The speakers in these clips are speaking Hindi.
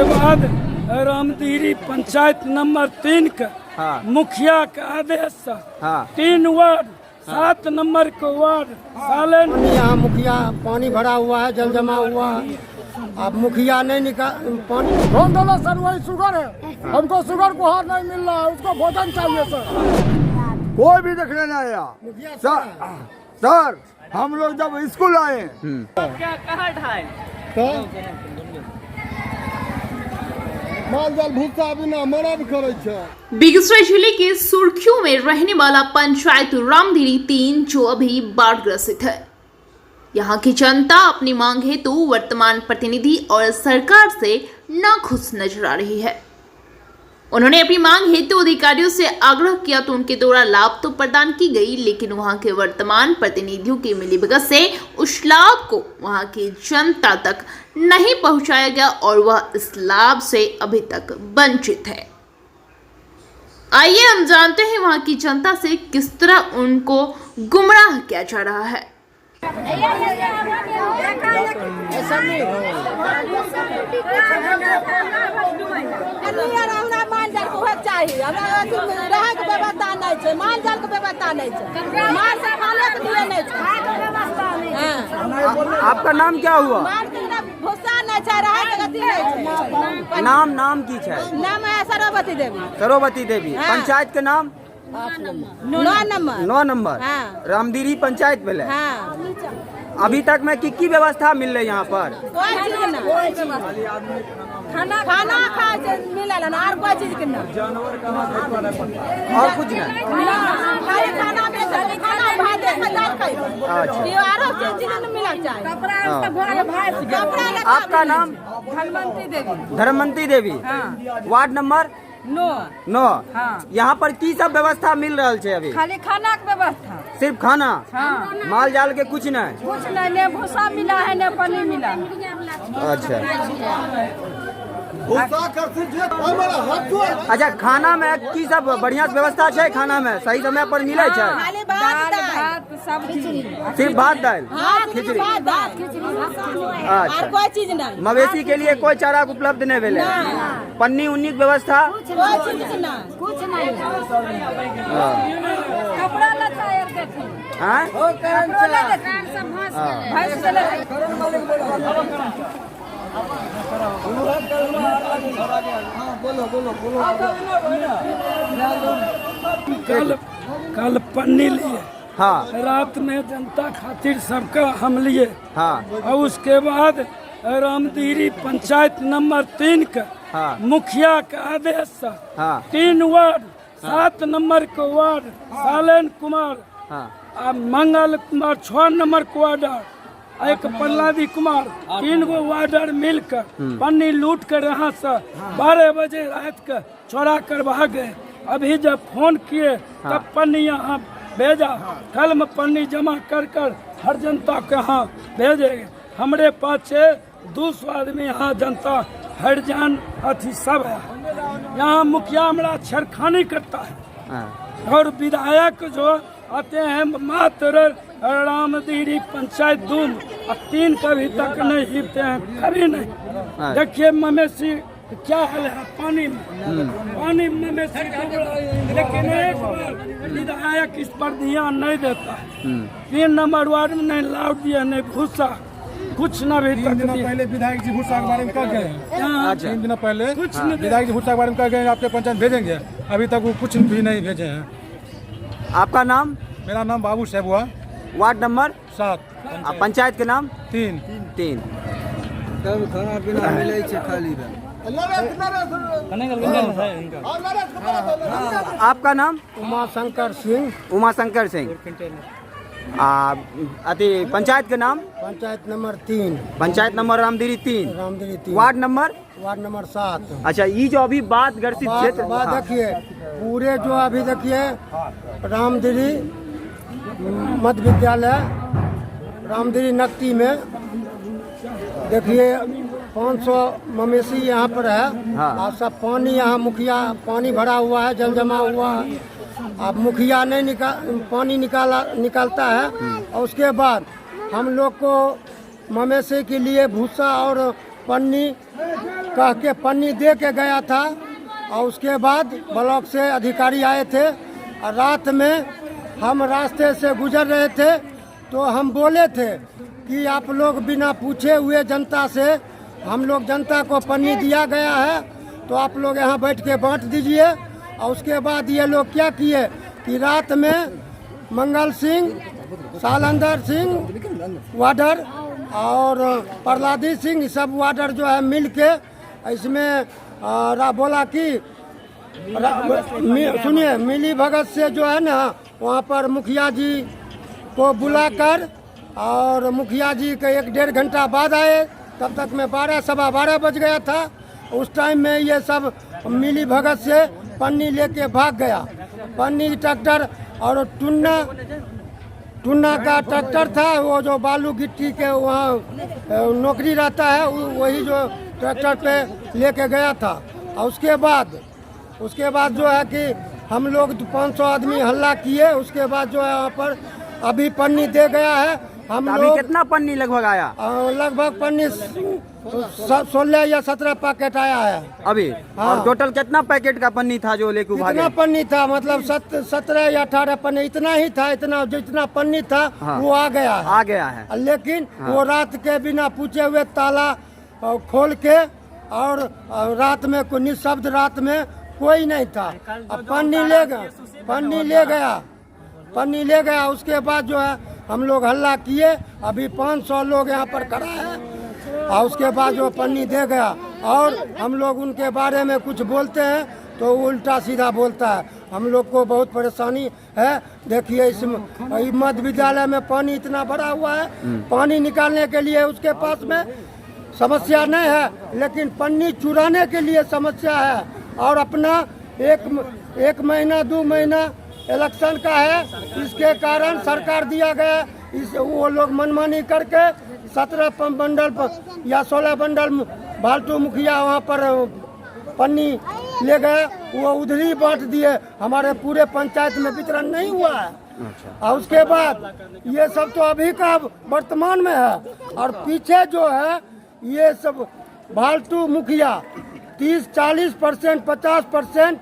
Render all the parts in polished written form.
उसके बाद रामदीरी पंचायत नंबर 3 का मुखिया के आदेश से 3 वार्ड 7 नंबर को वार्ड सालन यहाँ मुखिया पानी भरा हुआ है, जल जमा हुआ है। अब मुखिया नहीं निकाल पानी कौन बोला सर? वही शुगर है, हमको शुगर को हार नहीं मिल रहा है, उसको भोजन चाहिए सर। कोई भी देखने नहीं आया सर। हम लोग जब स्कूल आए क्या कहाँ ढाई माल जाल भूसा बिना मरब करे छे। बेगूसराय जिले के सुर्खियों में रहने वाला पंचायत रामदीरी 3 जो अभी बाढ़ ग्रसित है। यहाँ की जनता अपनी मांग हेतु वर्तमान प्रतिनिधि और सरकार से नाखुश नजर आ रही है। उन्होंने अपनी मांग हेतु अधिकारियों से आग्रह किया तो उनके द्वारा लाभ तो प्रदान की गई, लेकिन वहां के वर्तमान प्रतिनिधियों की मिलीभगत से उस लाभ को वहां की जनता तक नहीं पहुंचाया गया और वह इस लाभ से अभी तक वंचित है। आइए हम जानते हैं वहां की जनता से किस तरह उनको गुमराह किया जा रहा है। चाहिए रहे के व्यवस्था नहीं है, माल जाल के व्यवस्था नहीं है, माल से खाने के लिए नहीं है। आपका नाम क्या हुआ? भूसा नहीं है, रहे के गति नहीं है। नाम की है? नाम है सरस्वती देवी। सरस्वती देवी। पंचायत के नाम 9 नंबर। हाँ। रामदीरी पंचायत में हाँ। अभी तक में की व्यवस्था मिल रही है यहाँ पर? कोई चीज नहीं, खाना मिला ना और कोई चीज की नहीं, और कुछ नहीं। खाली खाना में खाना भात में दाल खाई। अच्छा। और चीज नहीं मिला चाहिए। आपका नाम? धनवंती देवी। धर्मवंती देवी। Ward number 9। हाँ। यहाँ पर की सब व्यवस्था मिल रहा है अभी? खाली खाना के व्यवस्था, सिर्फ खाना? हाँ। माल जाल के कुछ नहीं? कुछ नहीं, ने भूसा मिला है ने पानी मिला। अच्छा। अच्छा, खाना में की सब बढ़िया व्यवस्था है? खाना में सही समय पर मिले छै? खाली भात सब्जी, सिर्फ भात दाल खिचड़ी। अच्छा। कोई चीज नहीं। मवेशी के लिए कोई चारा उपलब्ध नहीं मिले? पन्नी उन्नी व्यवस्था? कोई चीज नहीं, कुछ नहीं। कपड़ा लता एक देखी। हाँ? कल पन्नी लिए। हाँ। रात में जनता खातिर सबका हम लिए। हाँ। और उसके बाद रामदीरी पंचायत नंबर 3 का मुखिया के आदेश से 3 वार्ड 7 नंबर को वार्ड सालन कुमार, मंगल कुमार 6 नंबर को वार्ड, एक प्रहलादी कुमार 3 गो वार्डर मिलकर पन्नी लूट कर यहाँ से 12 बजे रात के चोरा कर भाग गए। अभी जब फोन किए तब पन्नी यहाँ भेजा। कल में पन्नी जमा कर हर जनता के यहाँ भेजेंगे। हमारे पास 200 आदमी यहाँ जनता हर जान अथी सब है। यहाँ मुखिया हमारा छेड़खानी करता है और विधायक जो आते हैं मात्र रामदीरी पंचायत 2 कभी तक नहीं हिलते हैं, कभी नहीं। देखिए मवेशी क्या हाल है पानी में मवेशी, लेकिन एक बार विधायक इस पर ध्यान नहीं देता है। 3 नंबर वार्ड में नहीं लाभ दिया, नहीं भूसा, कुछ न भी तक दिया। पहले विधायक जी भूसा के बारे में कह गए, 3 दिन पहले कुछ विधायक जी भूसा के बारे में कह गए आपके पंचायत भेजेंगे, अभी तक वो कुछ भी नहीं भेजे हैं। आपका नाम? मेरा नाम बाबू साहब हुआ। Ward number 7। पंचायत के नाम? 3। खाना पीना मिले खाली। आपका नाम? उमाशंकर सिंह। उमाशंकर सिंह। अति पंचायत के नाम? Panchayat number 3। Panchayat number Ramdiri 3। Ramdiri 3। Ward number? Ward number 7। अच्छा, ये जो अभी बात ग्रसित क्षेत्र देखिए पूरे जो अभी देखिए रामदीरी मध्य विद्यालय रामदीरी नकटी में देखिए 500 मवेशी यहाँ पर है। और सब पानी यहाँ मुखिया पानी भरा हुआ है, जल जमा हुआ है। अब मुखिया नहीं पानी निकालता है और उसके बाद हम लोग को मवेशी के लिए भूसा और पन्नी कह के पन्नी दे के गया था। और उसके बाद ब्लॉक से अधिकारी आए थे और रात में हम रास्ते से गुजर रहे थे तो हम बोले थे कि आप लोग बिना पूछे हुए जनता से, हम लोग जनता को पन्नी दिया गया है तो आप लोग यहाँ बैठ के बांट दीजिए। और उसके बाद ये लोग क्या किए कि रात में मंगल सिंह, सालंदर सिंह वार्डर और प्रहलादी सिंह सब वार्डर जो है मिल के इसमें बोला कि सुनिए, मिली भगत से जो है ना वहाँ पर मुखिया जी को बुलाकर और मुखिया जी के 1-1.5 घंटा बाद आए। तब तक में 12-12:15 बज गया था। उस टाइम में ये सब मिली भगत से पन्नी लेके भाग गया। पन्नी ट्रैक्टर और टुन्ना का ट्रैक्टर था, वो जो बालू गिट्टी के वहाँ नौकरी रहता है, वही जो ट्रैक्टर पे लेके गया था। और उसके बाद जो है कि हम लोग 500 आदमी हल्ला किए। उसके बाद जो है वहाँ पर अभी पन्नी दे गया है। हम अभी लोग कितना पन्नी लगभग आया? लगभग पन्नी 16 या 17 पैकेट आया है अभी। हाँ। और टोटल कितना पैकेट का पन्नी था जो लेके भागे? इतना पन्नी था, मतलब 17 या 18 पन्नी इतना ही था। जितना पन्नी था हाँ। वो आ गया है। लेकिन हाँ। वो रात के बिना पूछे हुए ताला खोल के और रात में कोई निःशब्द, रात में कोई नहीं था। अब पन्नी ले गया। उसके बाद जो है हम लोग हल्ला किए। अभी 500 लोग यहाँ पर खड़ा है। और उसके बाद जो पन्नी दे गया और हम लोग उनके बारे में कुछ बोलते हैं तो उल्टा सीधा बोलता है। हम लोग को बहुत परेशानी है। देखिए इस मध्य विद्यालय में पानी इतना भरा हुआ है, पानी निकालने के लिए उसके पास में समस्या नहीं है, लेकिन पन्नी चुराने के लिए समस्या है। और अपना एक महीना 2 महीना इलेक्शन का है, इसके कारण सरकार दिया गया। वो लोग मनमानी करके 17 बंडल या 16 बंडल भालटू मुखिया वहाँ पर पन्नी ले गए, वो उधर ही बांट दिए। हमारे पूरे पंचायत में वितरण नहीं हुआ है। और उसके बाद ये सब तो अभी का वर्तमान में है। और पीछे जो है ये सब भालटू मुखिया 30-40%, 50%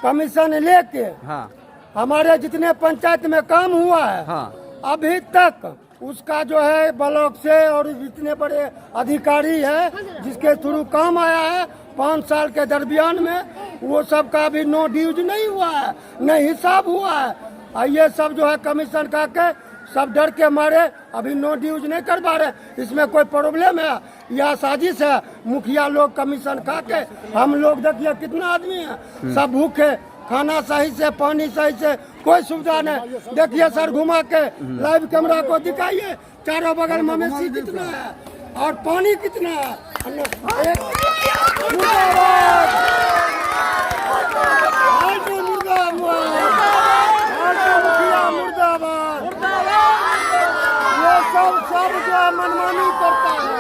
कमीशन लेके हाँ। हमारे जितने पंचायत में काम हुआ है हाँ। अभी तक उसका जो है ब्लॉक से और जितने बड़े अधिकारी है जिसके थ्रू काम आया है 5 साल के दरमियान में, वो सब का भी नो ड्यूज नहीं हुआ है, न हिसाब हुआ है। और ये सब जो है कमीशन का के सब डर के मारे अभी नो ड्यूज नहीं करवा रहे। इसमें कोई प्रॉब्लम है या साजिश है? मुखिया लोग कमीशन खा के, हम लोग देखिए कितना आदमी है, सब भूखे, खाना सही से, पानी सही से, कोई सुविधा नहीं। देखिए सर घुमा के लाइव कैमरा को दिखाइए, चारों बगल मवेशी कितना है और पानी कितना है। मुर्दाबाद। ये सब जो है मनमानी करता है।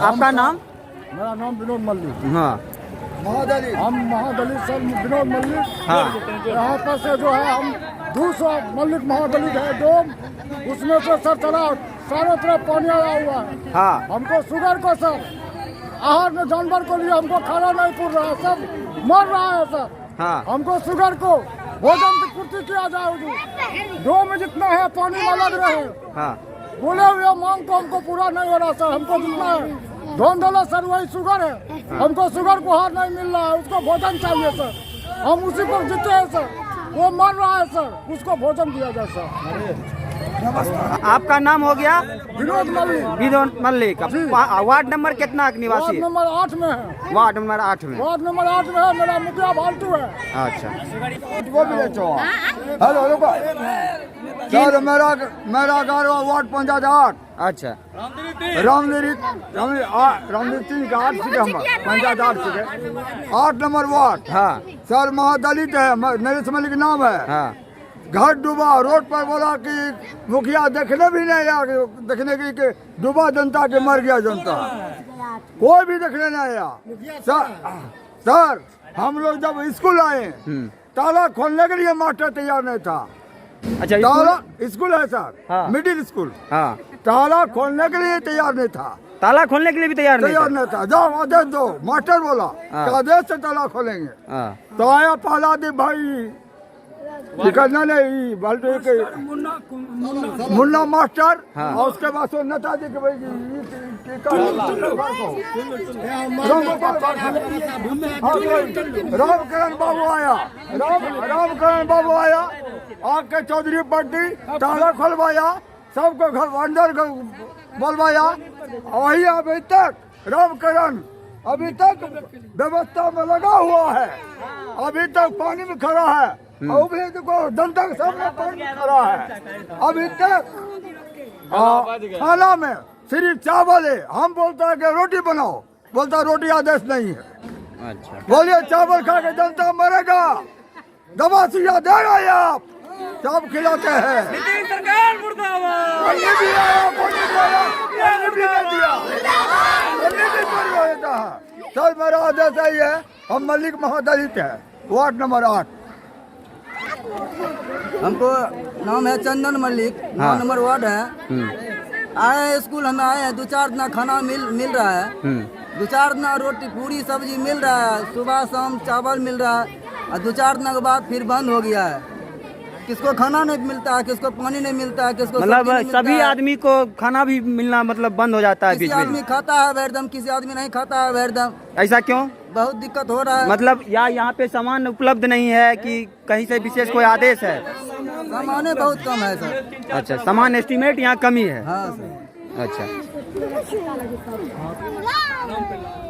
आपका नाम? मेरा नाम विनोद मल्लिक। हाँ। हम महादलित सर विनोद मल्लिक। हाँ। यहाँ पर से जो है हम 200 मल्लिक महादलित है डोम, उसमें से सर चला चारों तरफ पानी आया हुआ है। हाँ। हमको शुगर को सर आहार में जानवर को लिए हमको खाना नहीं पुर रहा है, सब मर रहा है सर। हाँ। हमको शुगर को भोजन की पूर्ति किया जाए। डोम में जितना है पानी में लग रहे हैं। हाँ। बोले हुए मांग तो हमको पूरा नहीं हो रहा सर। हमको जितना है ढोन डोला सर वही शुगर है। हमको शुगर को हार नहीं मिल रहा है, उसको भोजन चाहिए सर। हम उसी पर जीते हैं सर, वो मर रहा है सर, उसको भोजन दिया जाए सर। आपका नाम हो गया? विनोद मल्लिक। विनोद मल्लिक। वार्ड नंबर कितना वार्ड निवासी? नंबर 8 में है। वार्ड नंबर 8 में। वार्ड नंबर 8 में है, मेरा मुखिया भालटू है। अच्छा। हेलो रुको सर, मेरा घर वार्ड पंचायत 8। अच्छा। रामदेरी 3 का 8 सीटें हम पंचायत 8 सीटें 8 नंबर वार्ड। हाँ। सर महादलित है, नरेश मलिक नाम है। हाँ। घर डूबा, रोड पर बोला कि मुखिया देखने भी नहीं आया, देखने की कि डूबा जनता के मर गया जनता, कोई भी देखने नहीं आया। सर हम लोग जब स्कूल आए ताला खोलने के लिए मास्टर तैयार नहीं था। अच्छा ताला स्कूल- स्कूल है सर, हाँ। मिडिल स्कूल, हाँ, ताला खोलने के लिए तैयार नहीं था, ताला खोलने के लिए भी तैयार नहीं तैयार था। नहीं था। जाओ आदेश दो, मास्टर बोला हाँ। कि आदेश से ताला खोलेंगे। हाँ, तो आया पहला दिन भाई निकलना नहीं बाल्टी के मुन्ना मास्टर, हाँ। और उसके बाद सो नेताजी के भाई रामकरण बाबू आया, रामकरण बाबू आया, आके चौधरी पट्टी ताला खोलवाया, सबको घर अंदर बोलवाया। वही अभी तक रामकरण अभी तक व्यवस्था में लगा हुआ है, अभी तक पानी में खड़ा है, और भी देखो जनता के सामने पानी में खड़ा है अभी तक। खाना में सिर्फ चावल है, हम बोलते हैं कि रोटी बनाओ, बोलता रोटी आदेश नहीं है। अच्छा, बोलिए चावल खा के जनता मरेगा, दवा सुइया दे रहे हैं आप, सब खिलाते हैं। सरकार मुर्दाबाद। पानी भी आया, पानी भी आया, पानी भी नहीं दिया, पानी भी बंद हो जाता है। सर मेरा आदेश यही है, हम मलिक महादलित है, वार्ड नंबर 8। हमको नाम है चंदन मल्लिक, 9 नंबर वार्ड है। आए हैं स्कूल, हमें आए हैं, 2-4 दिन खाना मिल रहा है, 2-4 दिन रोटी पूरी सब्जी मिल रहा है, सुबह शाम चावल मिल रहा है, और 2-4 दिन के बाद फिर बंद हो गया है। किसको खाना नहीं मिलता है, किसको पानी नहीं मिलता है, किसको मतलब सब्जी नहीं मिलता सभी है। आदमी को खाना भी मिलना मतलब बंद हो जाता है किसी बीच में। आदमी खाता है वेरदम, किसी आदमी नहीं खाता है वेरदम, ऐसा क्यों? बहुत दिक्कत हो रहा है। मतलब या यहाँ पे सामान उपलब्ध नहीं है कि कहीं से विशेष कोई आदेश है? सामाने बहुत कम है सर। अच्छा, सामान एस्टिमेट यहाँ कमी है। हाँ सर। अच्छा,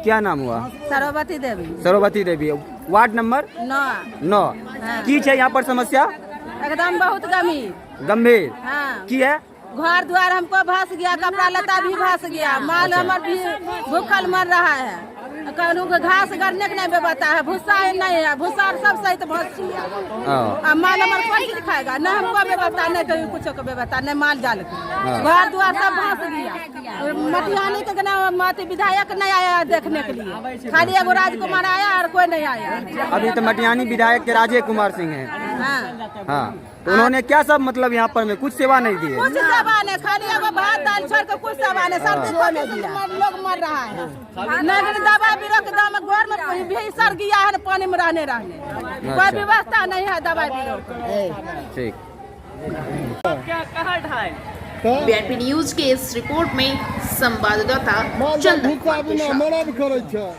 क्या नाम हुआ? सरस्वती देवी सरस्वती देवी, वार्ड नंबर 9। की है यहाँ पर समस्या? एकदम बहुत गमी। गंभीर हाँ, की है? घर द्वार हमको भस गया, कपड़ा लता भी भस गया, माल हमार भी भूखल मर रहा है। कहूँ घास गरने के नहीं व्यवस्था है, भूसा ही नहीं है, भूसा सब सहित भस गया। अब माल हमार कोई चीज खाएगा, न हमको व्यवस्था, नहीं कहीं कुछ का व्यवस्था, नहीं माल जाल की। घर द्वार सब भस गया। मटिहानी के ना मत विधायक नहीं आया देखने के लिए, खाली एगो राजकुमार आया और कोई नहीं आया। अभी तो मटियानी विधायक के राजे कुमार सिंह हैं। हाँ, हाँ, तो उन्होंने क्या सब मतलब यहाँ पर में कुछ सेवा नहीं दी है? कुछ सेवा नहीं, खाली एगो भात दाल छोड़ के कुछ सेवा नहीं, सब लोग मर रहा है। नहीं दवा बीरो के दाम गोर में भी सर गया है, पानी में रहने कोई व्यवस्था नहीं है दवा बीरो। ठीक। बीआरपी न्यूज के इस रिपोर्ट में संवाददाता चंदन।